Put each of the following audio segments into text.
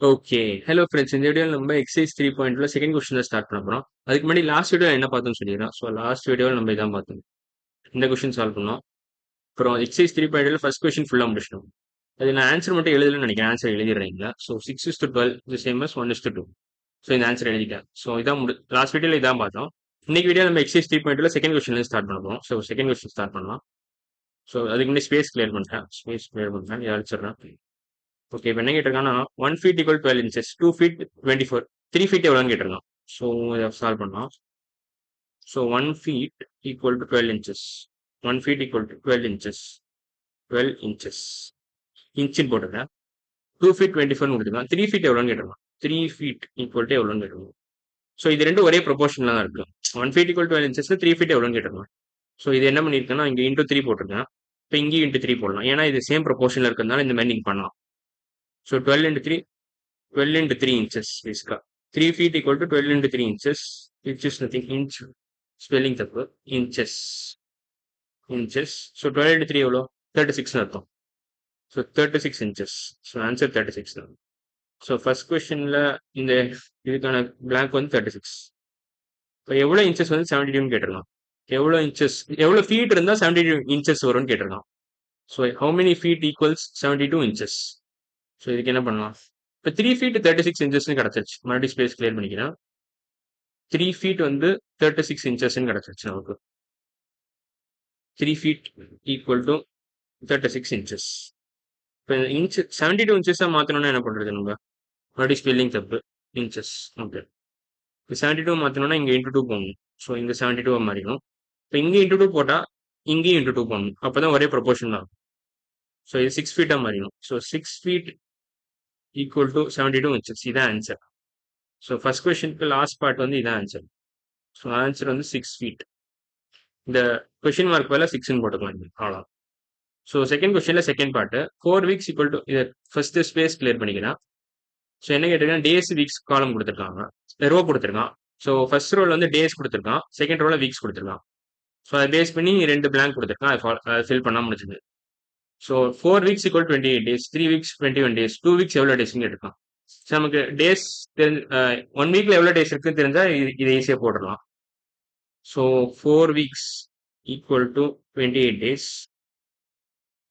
Okay. Hello friends. இந்த வீடியோல நம்ம எக்சர்சைஸ் 3.ல செகண்ட் கொஸ்டின்ல ஸ்டார்ட் பண்ண போறோம். அதுக்கு முன்னாடி லாஸ்ட் வீடியோல என்ன பார்த்தோம்னு சொல்லிடுறேன். ஸோ லாஸ்ட் வீடியோல நம்ம இதான் பார்த்தோம். இந்த கொஸ்டின் சால்வ் பண்ணோம். அப்புறம் எக்சர்சைஸ் 3.ல ஃபர்ஸ்ட் கொஸ்டின் ஃபுல்லா முடிச்சிட்டோம். அது நான் ஆன்சர் மட்டும் எழுதலன்னு நினைக்கிறேன். ஆன்சர் எழுதிடுறீங்களா? So 6:12 the same as 1:2. So இந்த ஆன்சர் எழுதிட்டேன். ஸோ இதான் லாஸ்ட் வீடியோல இதான் பார்த்தோம். இன்னைக்கு வீடியோ நம்ம எக்சர்சைஸ் 3.ல செகண்ட் கொஸ்டின்ல ஸ்டார்ட் பண்ண போறோம். ஸோ செகண்ட் கொஸ்டின் ஸ்டார்ட் பண்ணலாம். ஸோ அதுக்கு முன்னாடி ஸ்பேஸ் கிளியர் பண்ணிட்டேன். ஸ்பேஸ் கிளியர் பண்ணிட்டேன். அழிச்சிடுறேன். ஓகே. இப்போ என்ன கேட்டிருக்காங்கன்னா 1 feet equal 12 inches, 2 feet 24, 3 feet எவ்வளோன்னு கேட்டிருக்கான். ஸோ இதை சால்வ் பண்ணலாம். So 1 feet equal to 12 inches. 1 feet equal to 12 inches. 12 inches. இன்ச்சின்னு போட்டிருக்கேன். 2 feet 24 கொடுத்துருக்கான். 3 feet எவ்வளோன்னு கேட்டிருக்கான். 3 feet equal to எவ்வளோன்னு கேட்டிருக்கான். ஸோ இது ரெண்டும் ஒரே ப்ரொபோர்ஷனில் தான் இருக்கு. 1 feet equal to 12 inches, 3 feet எவ்வளோன்னு கேட்டிருக்கான். ஸோ இது என்ன பண்ணியிருக்கேன்னா இங்கே இன்டூ 3 போட்டிருக்கேன். இப்போ இங்கேயும் இன்டூ 3 போடலாம். ஏன்னா இது சேம் ப்ரொபோர்ஷனில் இருக்கிறதுனால இந்த மாதிரி நீங்கள் பண்ணலாம். So 12 into 3, 12 into 3 inches basically. 3 feet equal to 12 into 3 inches, which is nothing. Inch spelling தப்பு. Inches. Inches. So 12 into 3 எவ்வளோ? 36 அர்த்தம். So 36 inches. So answer 36 தான். So first questionல இந்த இதுக்கான blank வந்து 36. இப்போ எவ்வளோ இன்ச்சஸ் வந்து 72 கேட்டிருக்கான். எவ்வளோ இன்ச்சஸ் எவ்வளோ ஃபீட் இருந்தால் 72 இன்ச்சஸ் வரும்னு கேட்டிருக்கான். So how many feet equals 72 inches? So இதுக்கு என்ன பண்ணலாம்? இப்போ 3 feet 36 inchesன்னு கிடச்சிருச்சு. மறுபடியும் ஸ்பேஸ் கிளியர் பண்ணிக்கிறேன். 3 feet வந்து 36 inchesன்னு கிடச்சிருச்சு நமக்கு. 3 feet equal to 36 inches. இப்போ இன்ச் 72 inches மாற்றணும்னா என்ன பண்ணுறது நம்ம? மறுபடியும் ஸ்பெல்லிங் தப்பு. இன்ச்சஸ். ஓகே. இப்போ 72 மாற்றணும்னா இங்கே இன்ட்டு 2 போடணும். ஸோ இங்கே 72 மாறிடும். இப்போ இங்கே இன்ட்டு 2 போட்டால் இங்கேயும் இன்ட்டு 2 போடணும். அப்போ தான் ஒரே ப்ரொபோர்ஷன் தான். ஸோ இது 6 feet மாறிடும். So 6 feet equal to 72 inches. இதான் ஆன்சர். ஸோ ஃபர்ஸ்ட் கொஸ்டினுக்கு லாஸ்ட் பார்ட் வந்து இதான் ஆன்சர். ஸோ ஆன்சர் வந்து 6 feet. இந்த கொஸ்டின் மார்க் பதிலாக 6ன்னு போட்டுக்கலாம். அவ்வளோ. ஸோ செகண்ட் கொஸ்டின்ல second part 4 weeks equal to இது ஃபர்ஸ்ட் ஸ்பேஸ் கிளியர் பண்ணிக்கிறேன். ஸோ என்ன கேட்டிருக்கேன், டேஸ் வீக்ஸ் காலம் கொடுத்துருக்காங்க, ரோ கொடுத்துருக்கான். ஸோ ஃபர்ஸ்ட் ரோல வந்து டேஸ் கொடுத்துருக்கான், செகண்ட் ரோல வீக்ஸ் கொடுத்துருக்கான். ஸோ அதை பேஸ் பண்ணி 2 blank கொடுத்துருக்கான். அதை ஃபில் பண்ணா முடிஞ்சது. So 4 weeks equal 28 days, 3 weeks 21 days, 2 weeks எவ்வளோ டேஸ்ன்னு கேட்டிருக்கான். ஸோ நமக்கு டேஸ் 1 வீக்ல எவ்வளோ டேஸ் இருக்குன்னு தெரிஞ்சா இதை ஈஸியாக போட்டுடலாம். So 4 weeks equal to 28 days.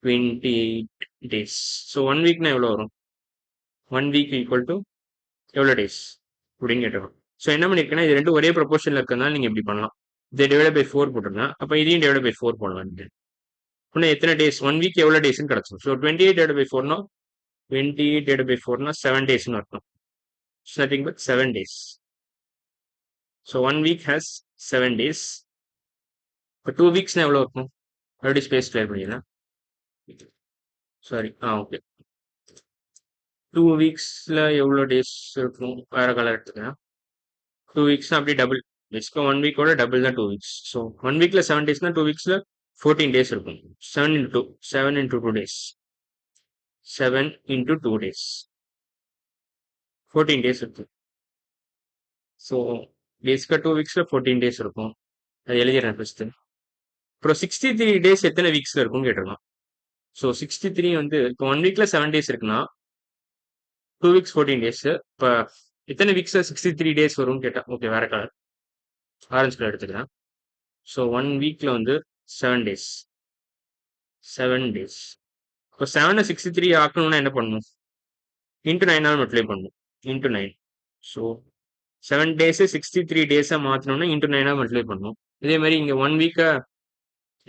28 days. So 1 வீக்னா எவ்வளோ வரும்? 1 வீக் ஈக்குவல் டு எவ்வளோ டேஸ் அப்படின்னு கேட்டுருக்கோம். ஸோ என்ன பண்ணியிருக்கேன்னா இது ரெண்டும் ஒரே ப்ரொபோர்ஷனில் இருக்கிறதுனால நீங்கள் இப்படி பண்ணலாம். இதை டிவைட் பை 4 போட்டுருங்க. அப்போ இதையும் டிவைட் பை 4 போடலாம். இன்னும் எத்தனை டேஸ்? 1 வீக் எவ்வளோ டேஸ்ன்னு கிடச்சிடும். ஸோ 28 டிவைட் பை 4னா 28 டிவைட் பை 4னா 7 டேஸ்ன்னு அர்த்தம். Nothing but 7 days. So 1 week has 7 days. இப்போ 2 வீக்ஸ்னா எவ்வளோ இருக்கும்? மறுபடியும் ஸ்பேஸ் கிளியர் பண்ணிடுறேன். சாரி. ஓகே. 2 வீக்ஸில் எவ்வளோ டேஸ் இருக்கும்? வேறு கலர் எடுத்துக்கிறேன். 2 வீக்ஸ்னா அப்படியே டபுள். பேசிக்காக 1 வீக்கோட டபுள் தான் 2 வீக்ஸ். ஸோ 1 வீக்ல 7 டேஸ்னா 2 வீக்ஸ்ல 14 டேஸ் இருக்கும். 7 into 2 days. 7 into 2 days. 14 days இருக்கும். ஸோ பேசிக்காக 2 வீக்ஸ்ல 14 டேஸ் இருக்கும். அது எழுதிடுறேன் ஃபர்ஸ்ட். அப்புறம் 63 டேஸ் எத்தனை வீக்ஸ்ல இருக்கும்னு கேட்டிருக்கோம். ஸோ 63 வந்து இப்போ 1 வீக்ல 7 டேஸ் இருக்குன்னா 2 வீக்ஸ் 14 டேஸ். இப்போ எத்தனை வீக்ஸ்ல 63 டேஸ் வரும்னு கேட்டா ஓகே வேற கலர் ஆரஞ்சு கலர் எடுத்துக்கிறேன். ஸோ 1 வீக்ல வந்து 7 டேஸ். 7 டேஸ். இப்போ 7 63 ஆக்கணும்னா என்ன பண்ணணும்? இன்ட்டு 9 மல்டிப்ளை பண்ணணும். இன்ட்டு 9. ஸோ 7 டேஸ் 63 டேஸாக மாற்றணும்னா இன்ட்டு 9 மல்டிப்ளை பண்ணணும். இதே மாதிரி இங்கே 1 வீக்கை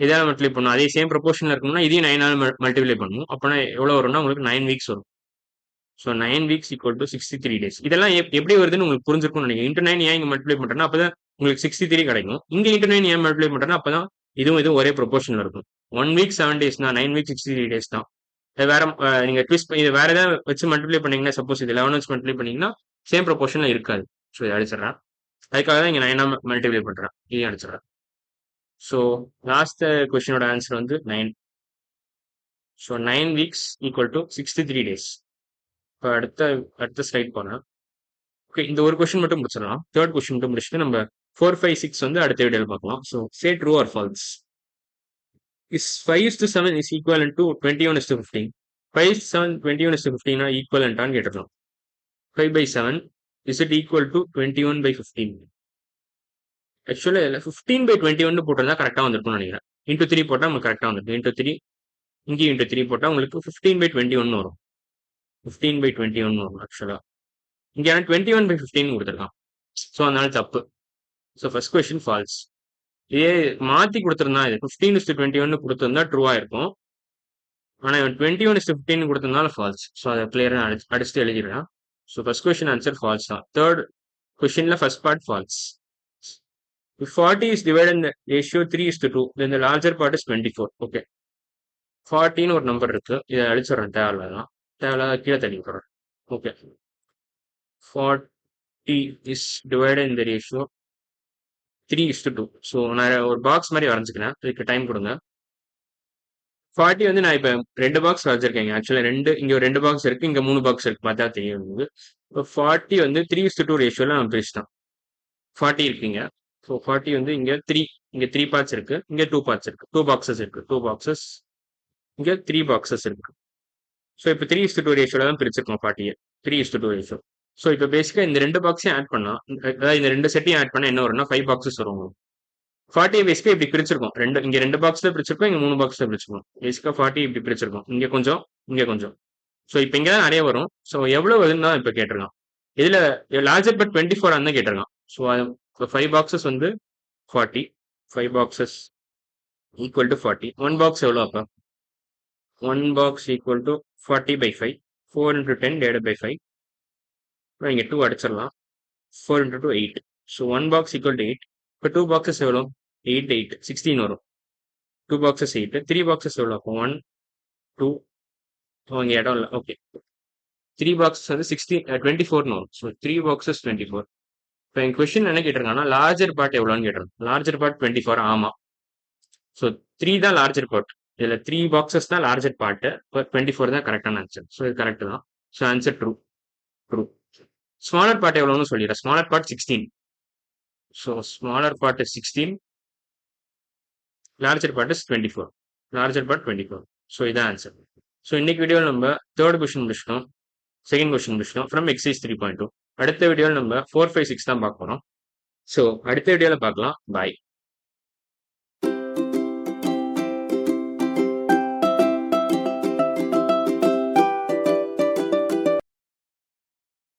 இதாக மல்டிப்ளை பண்ணணும். அதே சேம் ப்ரொபோர்ஷனில் இருக்கணும்னா இதையும் 9 மல்டிப்ளை பண்ணணும். அப்போனா எவ்வளோ வரும்னா உங்களுக்கு 9 வீக்ஸ் வரும். So 9 weeks equal to 63 days. இதெல்லாம் எப்படி வருதுன்னு உங்களுக்கு புரிஞ்சிருக்கும்னு நினைக்கிறேன். இன்ட்டு 9 ஏன் இங்கே மல்டிப்ளை பண்ணுறேன்னா அப்போ தான் உங்களுக்கு 63 கிடைக்கும். இங்கே இன்ட்டு 9 ஏன் மல்டிப்ளை பண்ணுறேன்னா அப்போ தான் இதுவும் ஒரே ப்ரொபோர்ஷனில் இருக்கும். 1 வீக் 7 டேஸ் தான், 9 வீக் 63 டேஸ் தான். வேற நீங்க ட்விஸ்ட் இது வேற ஏதாவது வச்சு மல்டிப்ளை பண்ணீங்கன்னா சப்போஸ் இது 11 வச்சு மல்டிப்ளை பண்ணீங்கன்னா சேம் ப்ரொபோர்ஷன்ல இருக்காது. ஸோ இதை அடிச்சிடறேன். அதுக்காக தான் இங்க 9 மல்டிப்ளை பண்றேன். இதையும் அடிச்சிடறேன். ஸோ லாஸ்ட் கொஸ்டினோட ஆன்சர் வந்து 9. So 9 weeks equal to 63 days. இப்போ அடுத்த ஸ்லைட் போனேன். ஓகே, இந்த ஒரு கொஸ்டின் மட்டும் முடிச்சிடலாம். தேர்ட் கொஸ்டின் மட்டும் முடிச்சுட்டு நம்ம 4, 5, 6 வந்து அடுத்த வீடியோல பார்க்கலாம். So say true or false. Is 5:7 is equivalent to 21:15? 5:7 21:15 ஈக்குவலண்டான்னு கேட்டிருக்கோம். 5/7 is it equal to 21/15? ஆக்சுவலா 15/21 போட்டிருந்தா கரெக்டா வந்திருக்கும்னு நினைக்கிறேன். இன்டூ 3 போட்டா உங்களுக்கு கரெக்டா வந்திருக்கும். இன்டூ 3 இங்கேயும் இன்டூ 3 போட்டா உங்களுக்கு 15/21 வரும். 15/21 வரும் ஆக்சுவலா. இங்க ஆனா 21/15 கொடுத்துருக்கான். ஸோ அதனால தப்பு. So first question false. இதே மாத்தி கொடுத்துருந்தா இது 15:21 கொடுத்துருந்தா ட்ரூவா இருக்கும். ஆனா இவன் 21:15 கொடுத்ததுனால ஃபால்ஸ். ஸோ அதை கிளியரா அடிச்சுட்டு எழுதிடலாம். So first question answer false தான். தேர்ட் கொஸ்டின்ல first part false. If 40 is divided in the ratio 3:2, then the larger part is 24. Okay. 40 ஒரு நம்பர் இருக்கு. இதை அடிச்சிடறேன் தேவையில்லாம். தேவையில்லாத கீழே தள்ளி விட்டுறேன். Okay. 40 is divided in the ratio 3:2. So நான் ஒரு பாக்ஸ் மாதிரி வரைஞ்சிக்கிறேன். இதுக்கு டைம் கொடுங்க. 40 வந்து நான் இப்போ 2 பாக்ஸ் வரைஞ்சிருக்கேங்க. ஆக்சுவலாக இங்கே ஒரு 2 பாக்ஸ் இருக்கு, இங்கே 3 பாக்ஸ் இருக்கு. பார்த்தா தெரியும். இப்போ 40 வந்து 3:2 ரேஷியோல நான் பிரிச்சிட்டேன். 40 இருக்குங்க. ஸோ 40 வந்து இங்கே 3 பார்ட்ஸ் இருக்கு, இங்கே 2 பார்ட்ஸ் இருக்கு, 2 பாக்ஸஸ் இருக்கு, 2 பாக்ஸஸ், இங்கே 3 பாக்ஸஸ் இருக்கு. ஸோ இப்போ 3:2 ரேஷியோல தான் பிரிச்சிருக்கோம் 40 3:2 ரேஷியோ. ஸோ இப்போ பேசிக்காக இந்த 2 பாக்ஸையும் ஆட் பண்ணா, அதாவது இந்த 2 செட்டையும் ஆட் பண்ணா என்ன வரும்னா 5 பாக்ஸஸ் வரும். 40 பேசிக்கா இப்படி பிரிச்சிருக்கோம். இங்க 2 பாக்ஸ்ல பிரிச்சிருக்கோம், இங்க 3 பாக்ஸ்ல பிரிச்சிருக்கோம். பேசிக்கா 40 இப்படி பிரிச்சிருக்கோம். இங்க கொஞ்சம், இங்க கொஞ்சம். ஸோ இப்போ இங்க தான் நிறைய வரும். ஸோ எவ்வளவு வருதுன்னு தான் இப்போ கேட்டிருக்கான். இதுல லார்ஜர் பட் 24 தான் கேட்டிருக்கான். ஸோ 5 பாக்ஸஸ் வந்து 40, 5 பாக்ஸஸ் ஈக்குவல் டு 40. 1 பாக்ஸ் எவ்வளோ அப்போ? 1 box equal to 40/5. 4 into 10 divided by 5. இங்க 2 அடிச்சிடலாம். 4 into 2 8. So 1 box equal to 8. இப்போ 2 பாக்ஸஸ் எவ்வளோ? 8 8 16 வரும். 2 பாக்ஸஸ் 8. 3 பாக்ஸஸ் எவ்வளோ? அப்போ 1 2. இங்க இடம் இல்லை. ஓகே. 3 பாக்ஸஸ் வந்து 24 வரும். So 3 boxes 24. இப்போ என் கொஸ்டின் என்ன கேட்டிருக்காங்கன்னா லார்ஜர் பார்ட் எவ்வளோன்னு கேட்டிருக்காங்க. Larger part 24. ஆமா. ஸோ 3 தான் லார்ஜர் பார்ட். இதுல 3 பாக்ஸஸ் தான் லார்ஜர் பார்ட். 24 தான் கரெக்டான ஆன்சர். ஸோ இது கரெக்ட் தான். So answer true. True. Smaller part எவ்வளோன்னு சொல்லிடுறேன். Smaller part 16. So smaller part 16. Larger part 24. Larger part 24. So இதான் ஆன்சர். ஸோ இன்னைக்கு வீடியோவில் நம்ம தேர்ட் கொஸ்டின் முடிச்சிட்டோம், செகண்ட் கொஸ்டின் முடிச்சிட்டோம் ஃப்ரம் எக்ஸைஸ் 3.2. அடுத்த வீடியோவில் நம்ம 4 5 6 தான் பார்க்க போறோம். ஸோ அடுத்த வீடியோவில் பார்க்கலாம். பாய்.